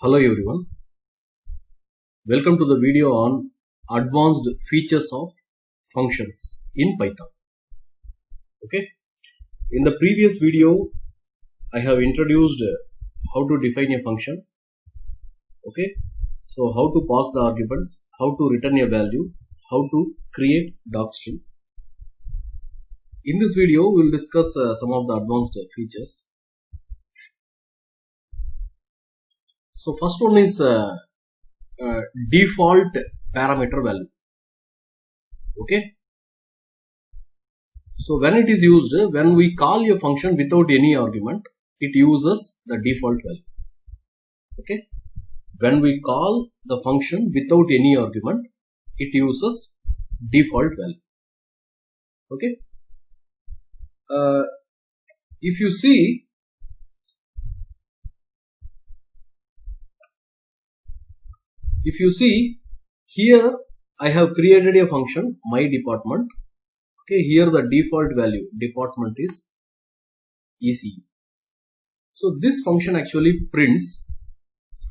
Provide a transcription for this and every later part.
Hello everyone, welcome to the video on advanced features of functions in Python. Okay, in the previous video I have introduced how to define a function. Okay, so how to pass the arguments, how to return a value, how to create docstring. In this video we will discuss some of the advanced features. So first one is default parameter value. Okay, so when it is used, when we call a function without any argument, it uses the default value. Okay, when we call the function without any argument, it uses default value. Okay, if you see, here I have created a function my department. Okay, here the default value department is ECE. So this function actually prints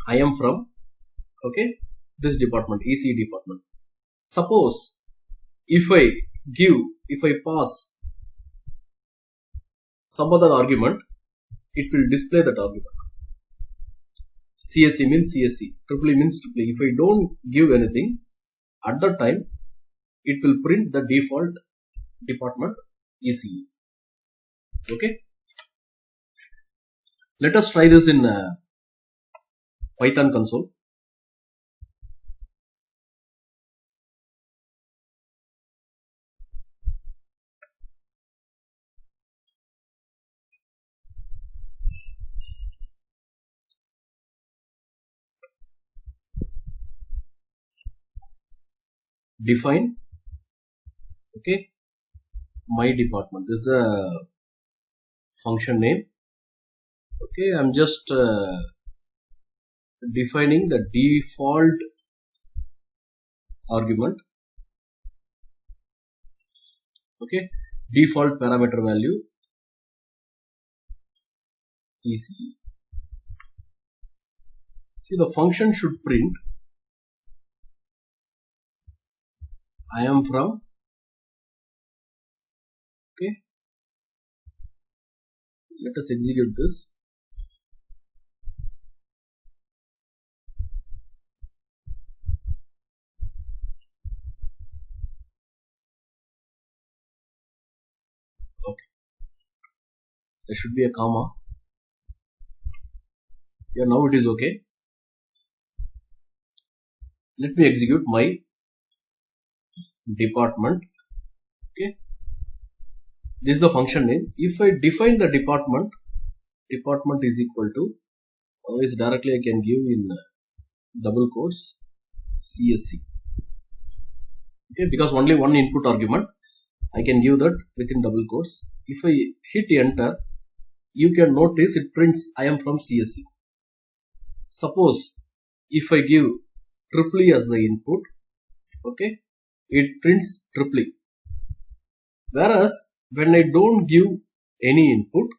I am from this department, ECE department. Suppose if I pass some other argument, it will display that argument. CSE means CSE, triple means triple. If I don't give anything, at that time it will print the default department ECE. Okay, let us try this in Python console. Define my department. This is the function name. Okay, I'm just defining the default argument. Okay, default parameter value ECE. See, the function should print I am from. Okay, let us execute this. Okay, there should be a comma. Yeah, now it is okay. Let me execute my department. Okay, this is the function name. If I define the department is equal to, otherwise directly I can give in double quotes CSE. Okay, because only one input argument, I can give that within double quotes. If I hit enter, you can notice it prints I am from CSE. Suppose if I give triple as the input, okay, it prints triple. Whereas when I don't give any input,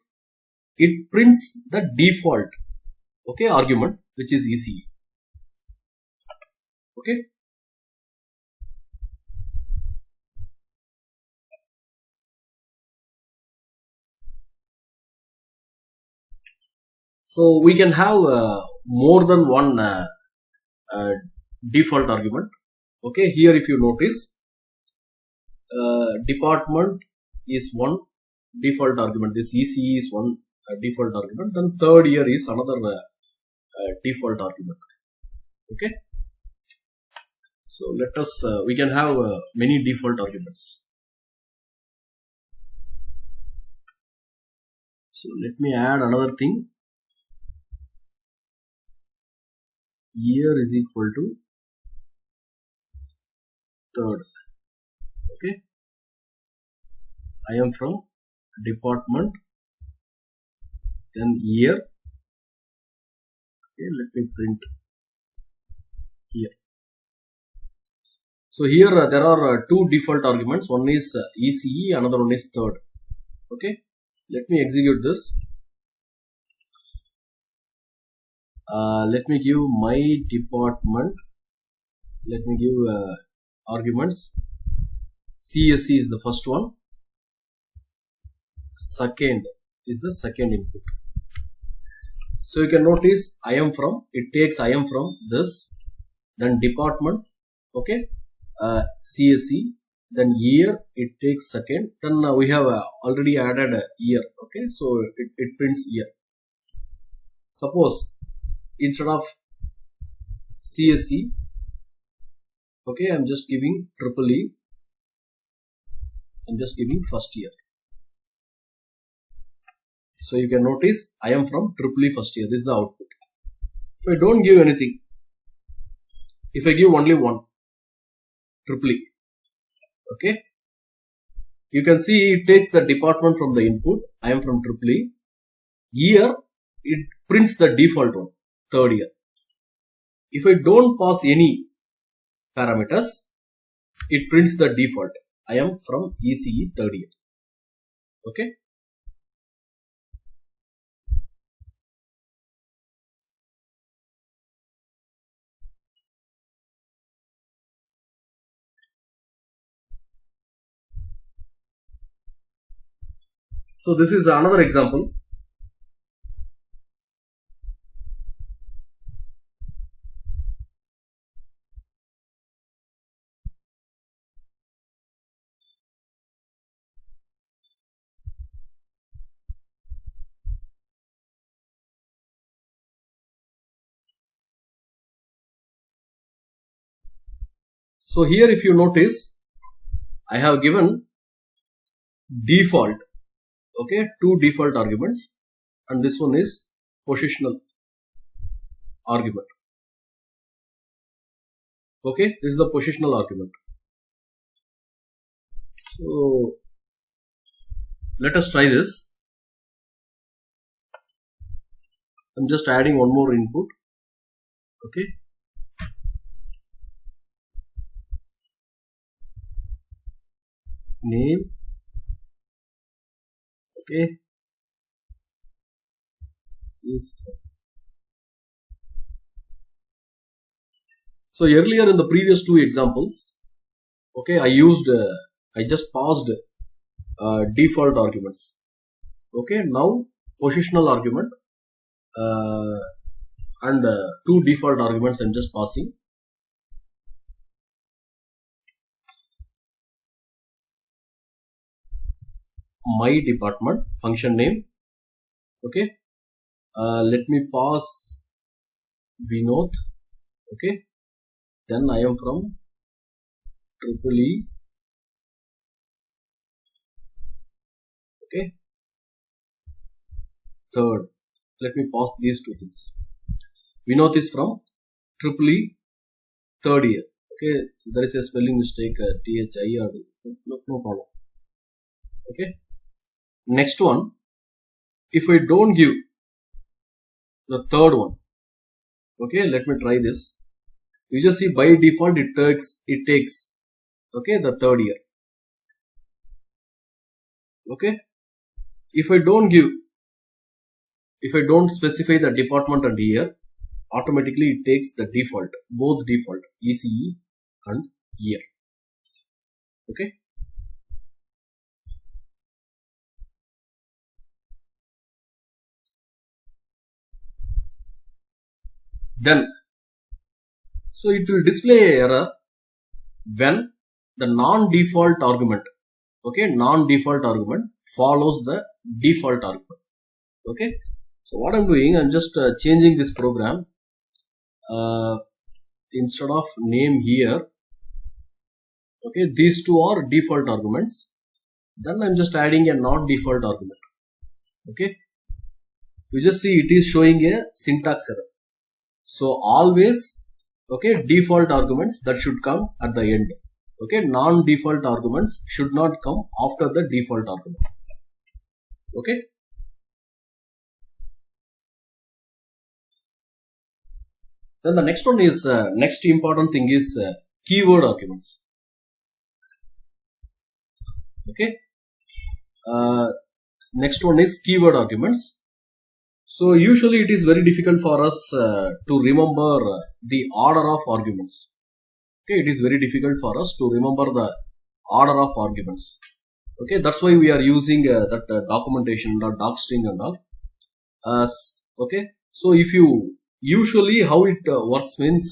it prints the default argument, which is ECE. Okay, so we can have more than one default argument. Okay, here if you notice, department is one default argument, this ECE is one default argument, then third year is another default argument. Okay, so let us we can have many default arguments. So let me add another thing. Year is equal to third. Okay, I am from department, then year. Okay, let me print here. So here there are two default arguments. One is ECE, another one is third. Okay, let me execute this. let me give my department. Let me give arguments. CSE is the first one. Second is the second input. So you can notice I am from, it takes I am from this, then department, okay, CSE, then year, it takes second, then we have already added a year, okay, so it prints year. Suppose instead of CSE, okay, I'm just giving triple E, I'm just giving first year. So you can notice I am from triple E first year. This is the output. If I don't give anything, if I give only one, triple E, okay, you can see it takes the department from the input. I am from triple E. Year, it prints the default one, third year. If I don't pass any parameters, it prints the default. I am from ECE third year. Okay. So this is another example. So here if you notice, I have given default, okay, two default arguments, and this one is positional argument. Okay, this is the positional argument. So let us try this. I'm just adding one more input. Okay. Name. Okay. So earlier in the previous two examples, okay, I just passed default arguments. Okay, now positional argument and two default arguments I'm just passing. My department function name. Okay, let me pass Vinod. Okay, then I am from triple E. Okay, third, let me pass these two things. Vinod is from triple E third year. Okay, there is a spelling mistake, THI or no problem. Okay, next one, if I don't give the third one, okay, let me try this. You just see by default it takes okay, the third year. Okay, if I don't specify the department and year, automatically it takes the default, both default, ECE and year. Okay. Then, so it will display error when the non-default argument, okay, non-default argument follows the default argument. Okay. So what I'm doing, I'm just changing this program. Instead of name here, okay, these two are default arguments. Then I'm just adding a not default argument. Okay, you just see it is showing a syntax error. So always, okay, default arguments that should come at the end. Okay, non-default arguments should not come after the default argument. Okay. Then the next one is next important thing is keyword arguments. Okay. Next one is keyword arguments. So usually it is very difficult for us to remember the order of arguments. Okay, it is very difficult for us to remember the order of arguments. Okay, that's why we are using that documentation or docstring and all. Okay, so if you usually how it works means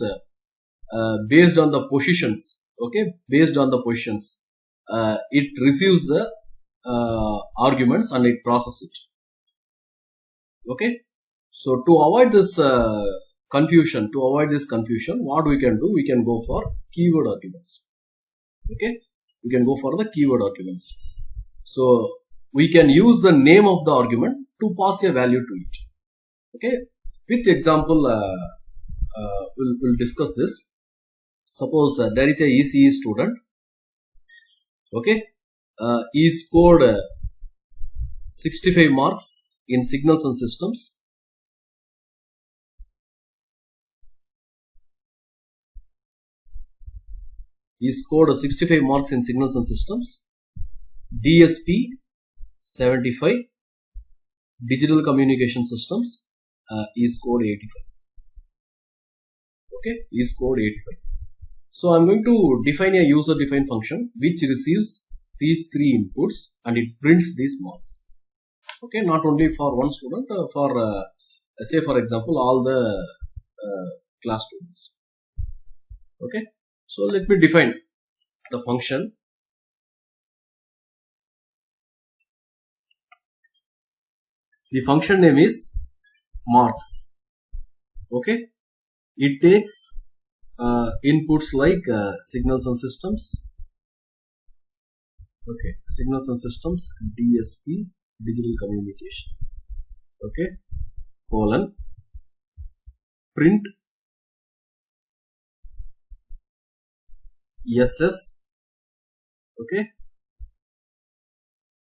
based on the positions. Okay, based on the positions, it receives the arguments and it processes it. Okay, so to avoid this confusion, what we can do, we can go for keyword arguments. Okay, we can go for the keyword arguments. So we can use the name of the argument to pass a value to it. Okay, with example, we'll discuss this. Suppose there is a ECE student. Okay, he scored 65 marks in signals and systems. He scored 65 marks in signals and systems. DSP 75. Digital communication systems. He scored 85. Okay, he scored 85. So I'm going to define a user-defined function which receives these three inputs and it prints these marks. Okay, not only for one student, for say for example all the class students. Okay, so let me define the function. The function name is marks. Okay, it takes inputs like signals and systems. Okay, signals and systems, DSP, digital communication. Okay, colon, print SS. Okay,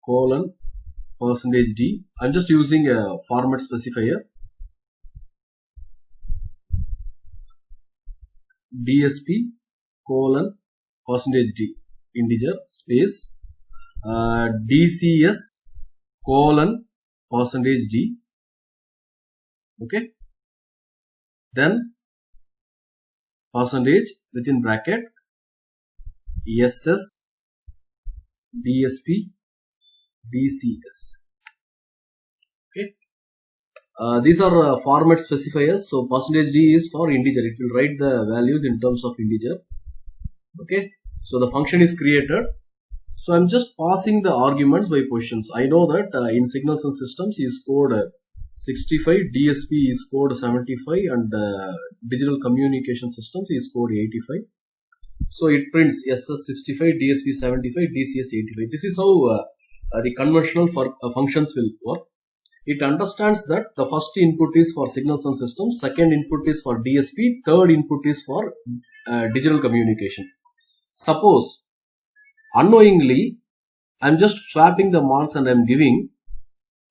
colon, %D. I'm just using a format specifier. DSP colon %D integer space DCS colon %D. Okay, then percentage within bracket SS DSP DCS. Okay, these are format specifiers. So %D is for integer. It will write the values in terms of integer. Okay, so the function is created. So I'm just passing the arguments by positions. I know that in signals and systems he scored 65, DSP he scored 75, and digital communication systems he scored 85. So it prints SS 65, DSP 75, DCS 85. This is how the conventional functions will work. It understands that the first input is for signals and systems, second input is for DSP, third input is for digital communication. Suppose unknowingly I'm just swapping the marks and I'm giving,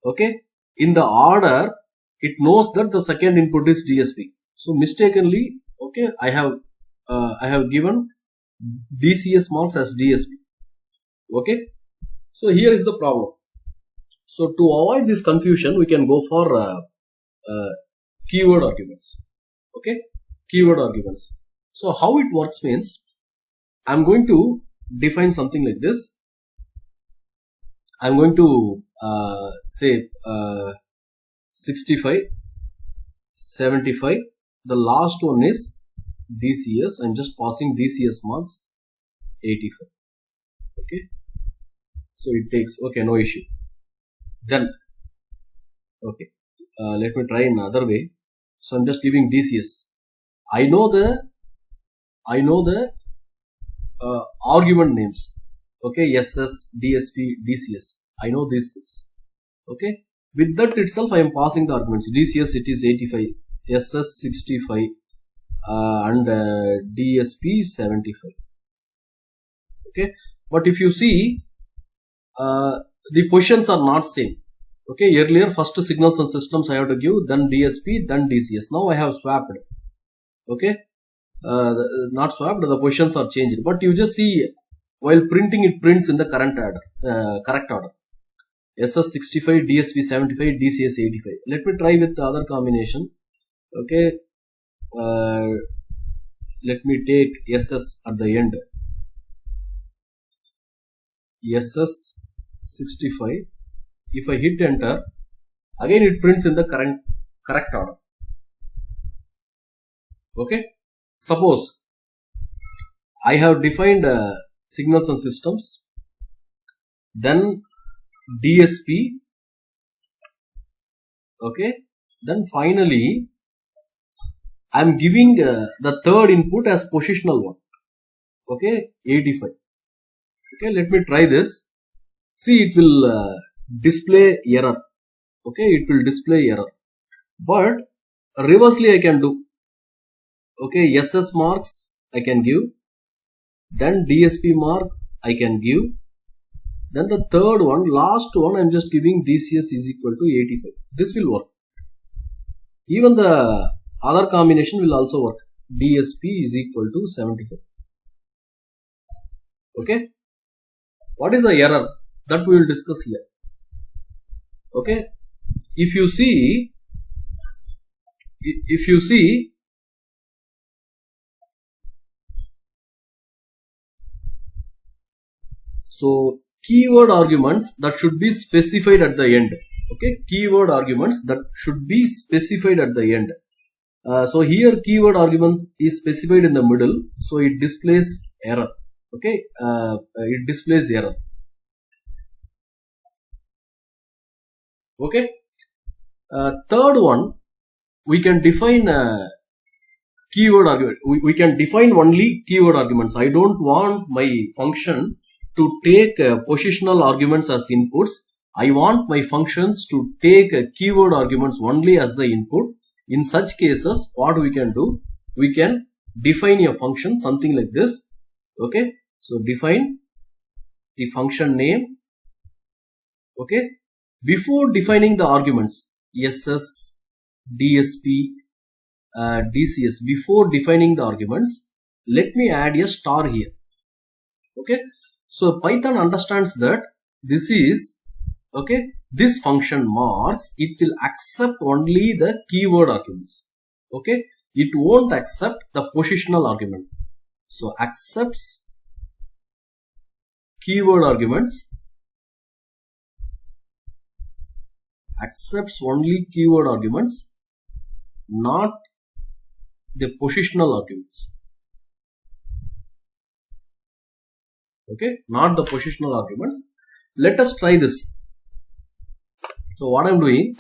okay, in the order it knows that the second input is DSP. So mistakenly, okay, I have given DCS marks as DSP. Okay, so here is the problem. So to avoid this confusion, we can go for keyword arguments. Okay, keyword arguments. So how it works means, I'm going to define something like this. I'm going to say 65, 75. The last one is DCS. I'm just passing DCS marks 85. Okay, so it takes, okay, no issue. Then okay, let me try another way. So I'm just giving DCS. I know the argument names. Okay, SS, DSP, DCS. I know these things. Okay, with that itself I am passing the arguments. DCS it is 85, SS 65, and DSP 75. Okay, but if you see, the positions are not same. Okay, earlier first signals and systems I have to give, then DSP, then DCS. Now I have swapped. Okay, not swapped, the positions are changed. But you just see, while printing, it prints in the correct order. SS65, DSP75, DCS85. Let me try with the other combination. Okay, let me take SS at the end. SS65. If I hit enter, again it prints in the correct order. Okay, suppose I have defined signals and systems, then DSP, okay, then finally I am giving the third input as positional one, okay, 85. Okay, let me try this. See, it will display error. Okay, it will display error, but reversely I can do. Okay, SS marks I can give, then DSP mark I can give, then the third one, last one, I am just giving DCS is equal to 85. This will work. Even the other combination will also work. DSP is equal to 75. Okay. What is the error? That we will discuss here. Okay. If you see, so keyword arguments that should be specified at the end. Okay, keyword arguments that should be specified at the end. So here keyword argument is specified in the middle, so it displays error. Okay, it displays error. Okay, third one, we can define keyword argument. We can define only keyword arguments. I don't want my function to take positional arguments as inputs. I want my functions to take keyword arguments only as the input. In such cases, what we can do? We can define a function something like this. Okay, so define the function name. Okay, before defining the arguments SS, DSP, DCS, before defining the arguments, let me add a star here. Okay, so Python understands that this is, okay, this function marks, it will accept only the keyword arguments. Okay, it won't accept the positional arguments. So accepts keyword arguments, accepts only keyword arguments, not the positional arguments. Okay, not the positional arguments. Let us try this. So what I am doing,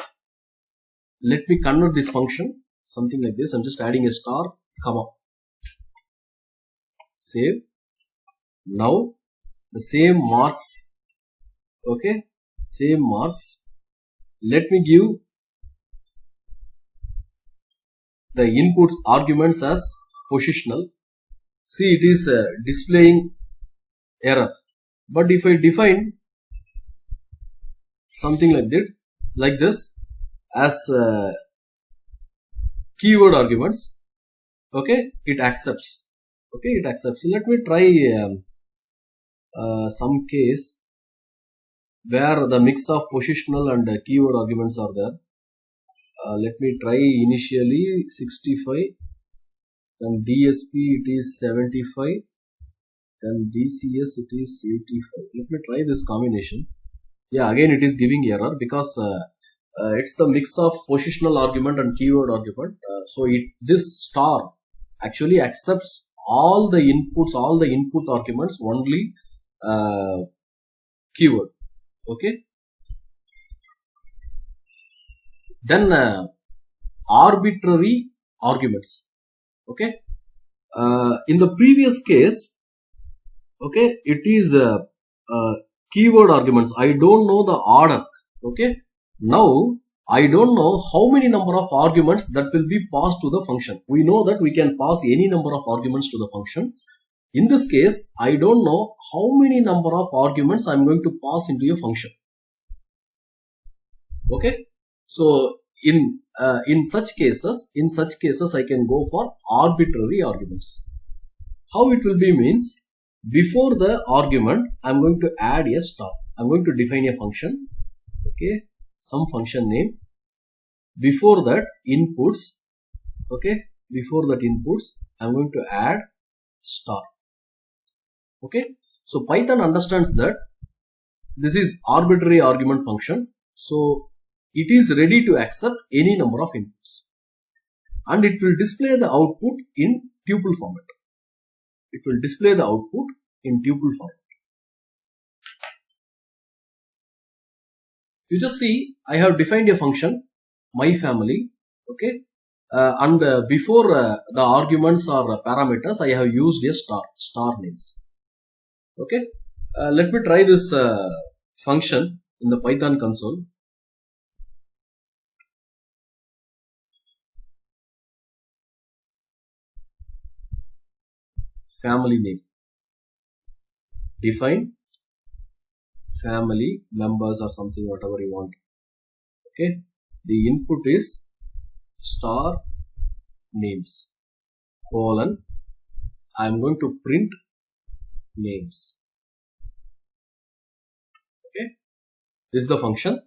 let me convert this function something like this. I am just adding a star, comma, save. Now the same marks, okay, same marks. Let me give the input arguments as positional. See, it is displaying error. But if I define something like this as keyword arguments, okay, it accepts. Okay, it accepts. So let me try some case where the mix of positional and keyword arguments are there. Let me try initially 65, then DSP it is 75, then DCS it is 85. Let me try this combination. Yeah, again it is giving error because it's the mix of positional argument and keyword argument. So this star actually accepts all the inputs, all the input arguments, only keyword. Okay. Then arbitrary arguments. Okay. In the previous case, okay, it is keyword arguments. I don't know the order. Okay. Now I don't know how many number of arguments that will be passed to the function. We know that we can pass any number of arguments to the function. In this case, I don't know how many number of arguments I am going to pass into a function. Okay. So in such cases, I can go for arbitrary arguments. How it will be means, before the argument, I am going to add a star. I am going to define a function. okay, some function name. Before that inputs, okay, before that inputs, I'm going to add star. Okay, so Python understands that this is arbitrary argument function, so it is ready to accept any number of inputs, and it will display the output in tuple format. It will display the output in tuple format. You just see, I have defined a function, my family, okay, and before the arguments or parameters, I have used a star names. Okay, let me try this function in the Python console. Family name, define family members or something, whatever you want. Okay, the input is star names colon, I am going to print names. Okay, this is the function.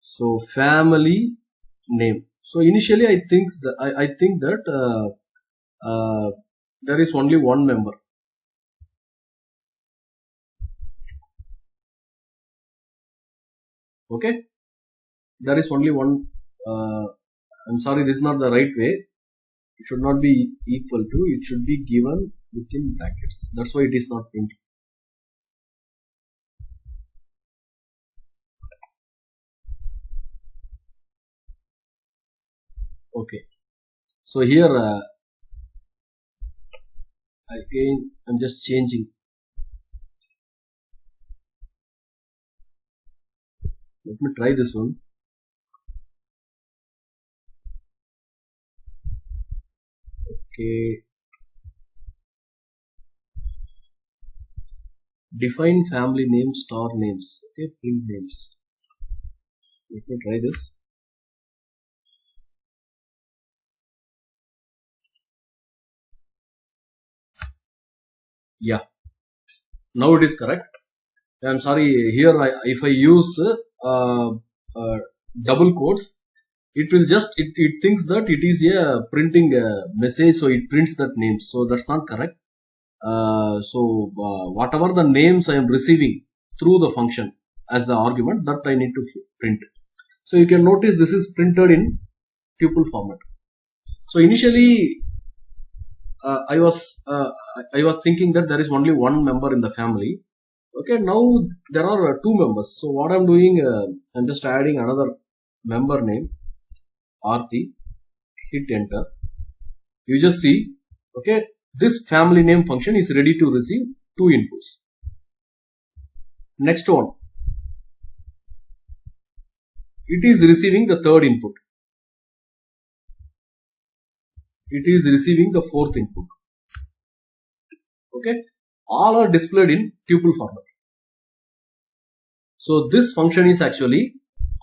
So family name. So initially I think that there is only one member. Okay, there is only one. I'm sorry, this is not the right way. It should not be equal to. It should be given within brackets. That's why it is not printed. Okay, so here again I'm just changing. Let me try this one. Okay, define family names, star names. Okay, print names. Let me try this. Yeah, now it is correct. I'm sorry, here if I use double quotes, it will just it thinks that it is a printing message, so it prints that name. So that's not correct. So whatever the names I am receiving through the function as the argument, that I need to print. So you can notice this is printed in tuple format. So initially I was thinking that there is only one member in the family. Okay, now there are two members. So what I'm doing, I'm just adding another member name, Aarti. Hit enter. You just see, okay, this family name function is ready to receive two inputs. Next one, it is receiving the third input. It is receiving the fourth input. Okay, all are displayed in tuple format. So this function is actually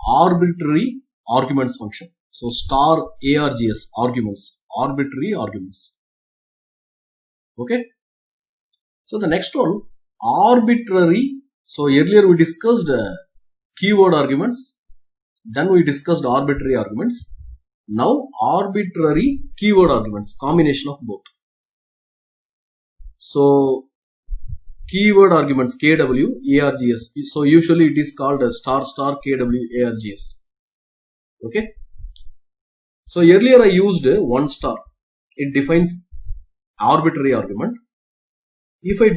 arbitrary arguments function. So star args, arguments, arbitrary arguments. Okay, so the next one, arbitrary. So earlier we discussed keyword arguments, then we discussed arbitrary arguments. Now arbitrary keyword arguments, combination of both. So keyword arguments, KW, ARGS. So usually it is called a star KW ARGS. Okay, so earlier I used one star. It defines arbitrary argument. If I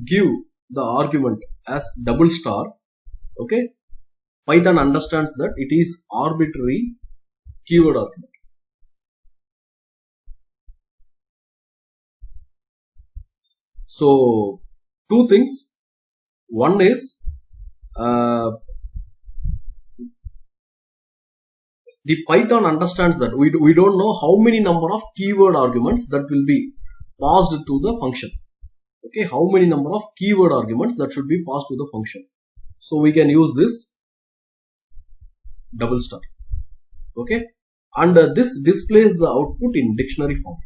give the argument as double star, okay, Python understands that it is arbitrary keyword argument. So two things. One is the Python understands that we don't know how many number of keyword arguments that will be passed to the function. Okay, how many number of keyword arguments that should be passed to the function. So we can use this double star. Okay, and this displays the output in dictionary format.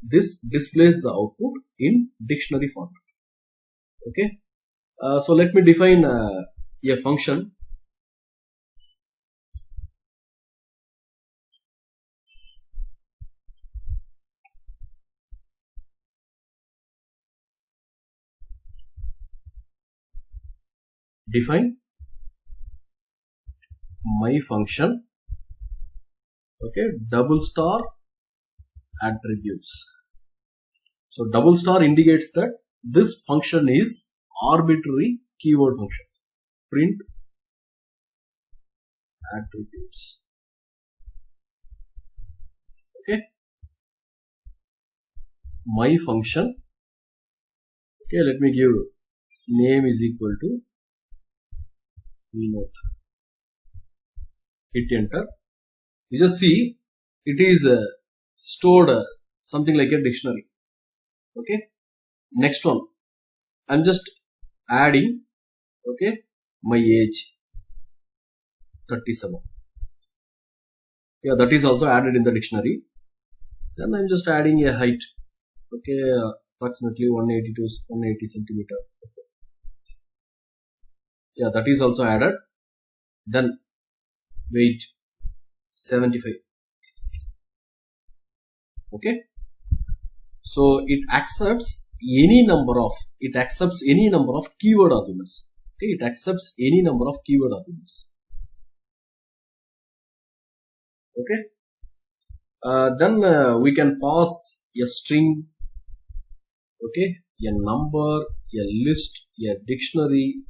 This displays the output in dictionary format. Okay, So let me define a function. Define my function, okay, double star attributes. So double star indicates that this function is arbitrary keyword function. Print attributes. Okay, my function. Okay, let me give name is equal to Vinod. Hit enter. You just see it is stored something like a dictionary. Okay, next one, I'm just adding, okay, my age 37. Yeah, that is also added in the dictionary. Then I'm just adding a height, okay, approximately 180 to 180 centimeter. Okay. Yeah, that is also added. Then weight 75. Okay, so it accepts any number of keyword arguments. Okay, it accepts any number of keyword arguments. Okay, then we can pass a string, okay, a number, a list, a dictionary,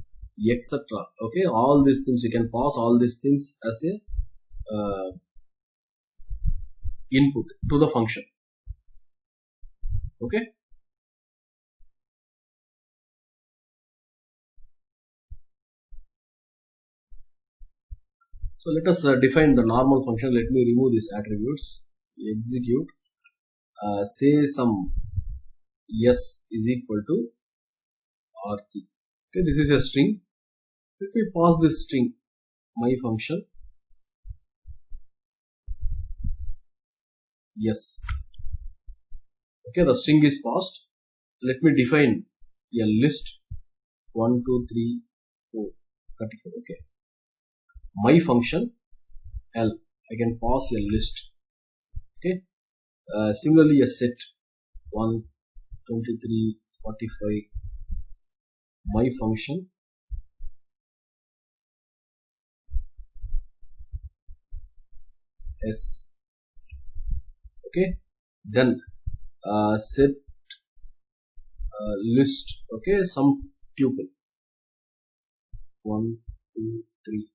etc. Okay, all these things you can pass all these things as a input to the function. Okay, so let us define the normal function. Let me remove these attributes. Execute. Say some s is equal to rt. Okay, this is a string. Let me pass this string, my function. Yes. Okay, the string is passed. Let me define a list 1, 2, 3, 4, 34. Okay, my function L, I can pass a list. Okay, similarly a set 1, 23, 45. My function S. Okay, then set list, okay, some tuple 1, 2, 3.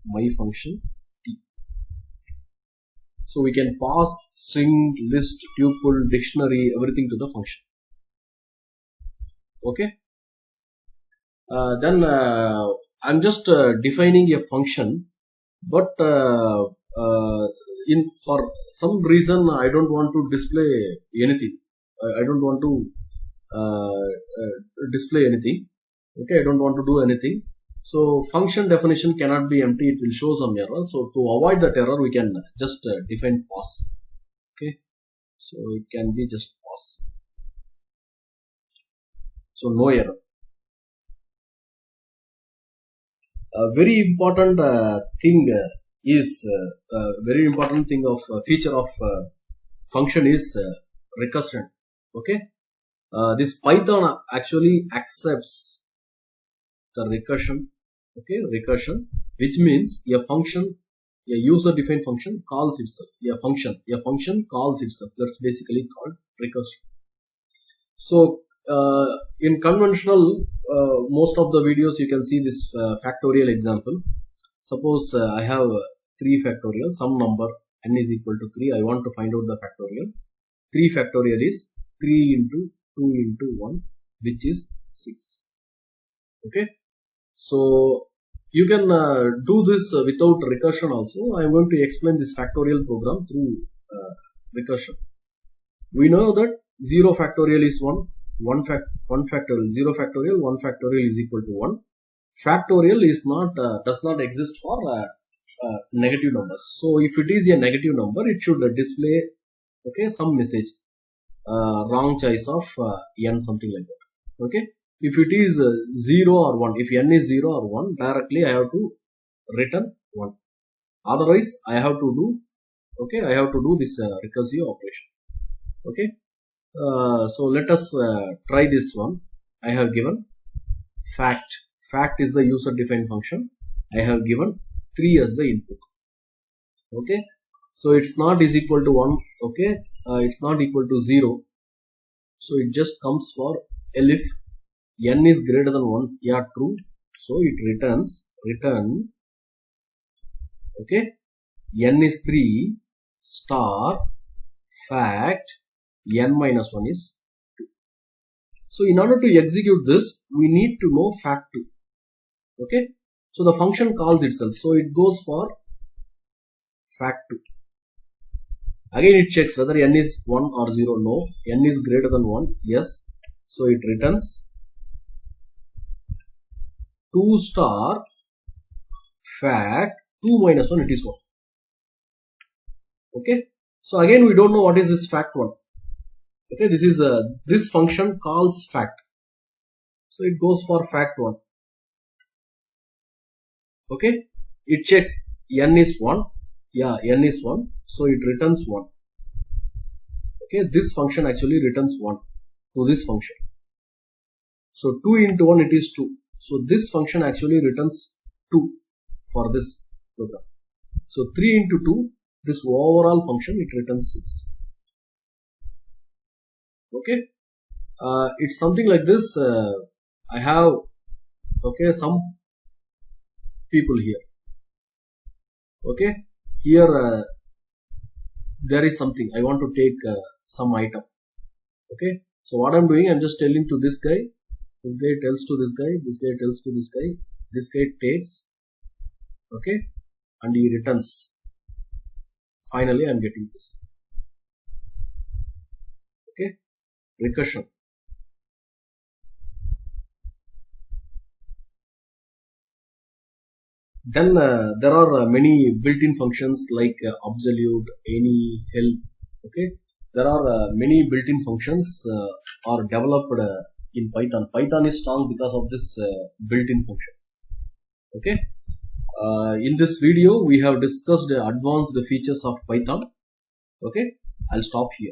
My function T. So we can pass string, list, tuple, dictionary, everything to the function. Okay, then I'm just defining a function, but for some reason I don't want to display anything. I don't want to display anything. Okay, I don't want to do anything. So function definition cannot be empty, it will show some error. So to avoid that error, we can just define pass. Okay, so it can be just pass. So no error. A very important thing feature of function is recursion. Okay, this Python actually accepts the recursion. Okay, recursion, which means a function, a user-defined function calls itself. A function calls itself. That's basically called recursion. So in conventional, most of the videos you can see this factorial example. Suppose I have 3 factorial, some number n is equal to 3. I want to find out the factorial. 3 factorial is 3 into 2 into 1, which is 6. Okay, so you can do this without recursion also. I am going to explain this factorial program through recursion. We know that 0 factorial is 1, 1 factorial, 0 factorial, 1 factorial is equal to 1. Factorial is not does not exist for negative numbers. So if it is a negative number, it should display, okay, some message, wrong choice of n, something like that. Okay, if it is 0 or 1, if n is 0 or 1, directly I have to return 1. Otherwise, I have to do, okay, I have to do this recursive operation. Okay, so let us try this one. I have given fact. Fact is the user defined function. I have given 3 as the input. Okay, so it's not is equal to 1. Okay, it's not equal to 0. So it just comes for elif n is greater than 1. Yeah, true. So it returns return. Okay, n is 3 star fact n minus 1 is 2. So in order to execute this, we need to know fact 2. Okay, so the function calls itself. So it goes for fact 2. Again it checks whether n is 1 or 0. No. N is greater than 1. Yes. So it returns 2 star fact 2 minus 1, it is 1. Okay. So again we don't know what is this fact 1. Okay. This is this function calls fact. So it goes for fact 1. Okay. It checks n is 1. Yeah, n is 1. So it returns 1. Okay. This function actually returns 1 to this function. So 2 into 1, it is 2. So this function actually returns 2 for this program. So 3 into 2, this overall function, it returns 6. Okay. It's something like this. I have, okay, some people here. Okay. Here there is something. I want to take some item. Okay. So what I'm doing, I'm just telling to this guy. This guy tells to this guy. This guy tells to this guy. This guy takes. Okay. And he returns. Finally, I'm getting this. Okay. Recursion. Then there are many built-in functions like absolute, any, help. Okay, there are many built-in functions are developed in Python. Python is strong because of this built-in functions. Okay, in this video we have discussed advanced features of Python. Okay, I'll stop here.